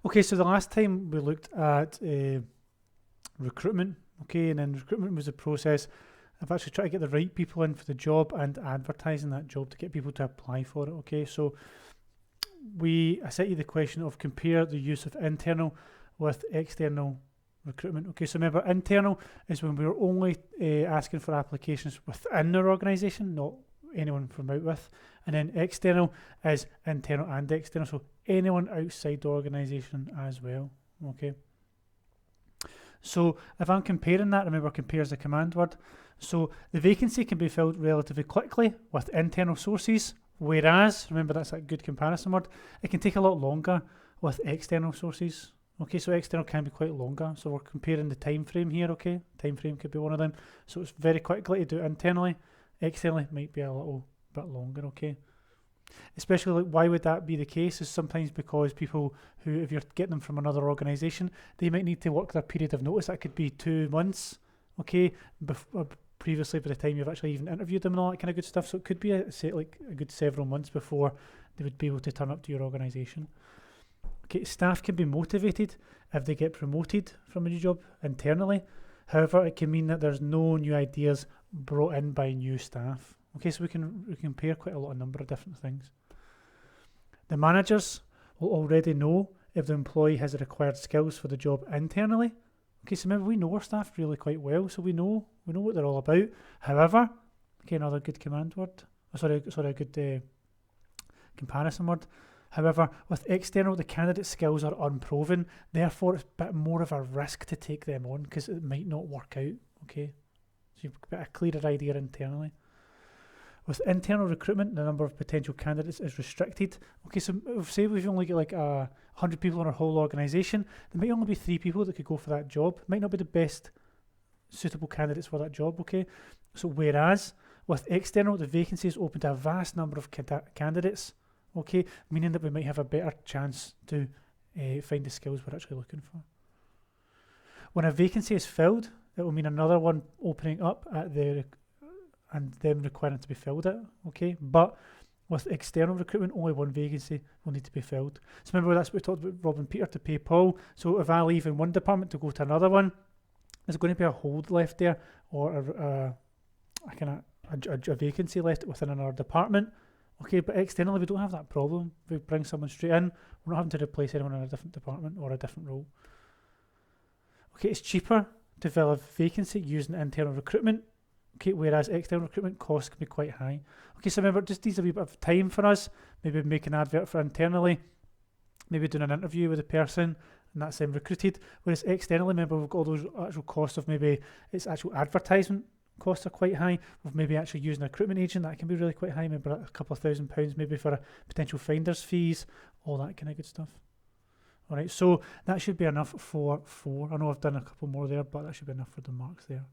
Okay, so the last time we looked at recruitment, okay, and then recruitment was the process of actually trying to get the right people in for the job and advertising that job to get people to apply for it, okay? So I set you the question of compare the use of internal with external recruitment. Okay, so remember, internal is when we're only asking for applications within our organisation, not anyone from out with. And then external is internal and external, so anyone outside the organisation as well. Okay. So if I'm comparing that, remember compare is a command word. So the vacancy can be filled relatively quickly with internal sources, whereas, remember that's a good comparison word, it can take a lot longer with external sources. Okay, so external can be quite longer. So we're comparing the time frame here, okay? Time frame could be one of them. So it's very quickly to do it internally. Externally might be a little bit longer, okay? Especially like, why would that be the case is sometimes because people who, if you're getting them from another organisation, they might need to work their period of notice. That could be 2 months, okay? Previously, by the time you've actually even interviewed them and all that kind of good stuff. So it could be a good several months before they would be able to turn up to your organisation. Okay, staff can be motivated if they get promoted from a new job internally. However, it can mean that there's no new ideas brought in by new staff. Okay, so we can compare quite a lot of number of different things. The managers will already know if the employee has the required skills for the job internally. Okay, so remember we know our staff really quite well, so we know what they're all about. However, okay, another good command word. A good comparison word. However, with external, the candidate skills are unproven. Therefore, it's a bit more of a risk to take them on because it might not work out. Okay, so you've got a clearer idea internally. With internal recruitment, the number of potential candidates is restricted. Okay, so say we've only got like 100 people in our whole organisation, there might only be 3 people that could go for that job. Might not be the best suitable candidates for that job, okay? So whereas with external, the vacancy is open to a vast number of candidates, okay? Meaning that we might have a better chance to find the skills we're actually looking for. When a vacancy is filled, it will mean another one opening up at and them requiring to be filled it, okay? But with external recruitment, only one vacancy will need to be filled. So remember that's what we talked about Rob and Peter to pay Paul. So if I leave in one department to go to another one, there's going to be a hold left there or a vacancy left within another department. Okay, but externally we don't have that problem. If we bring someone straight in, we're not having to replace anyone in a different department or a different role. Okay, it's cheaper to fill a vacancy using internal recruitment. Okay, whereas external recruitment costs can be quite high. Okay, so remember, just needs a wee bit of time for us. Maybe make an advert for internally, maybe doing an interview with a person, and that's them recruited. Whereas externally, remember, we've got all those actual costs of maybe its actual advertisement costs are quite high. With maybe actually using a recruitment agent, that can be really quite high. Maybe a couple of £1,000 maybe for a potential finder's fees, all that kind of good stuff. All right, so that should be enough for 4. I know I've done a couple more there, but that should be enough for the marks there.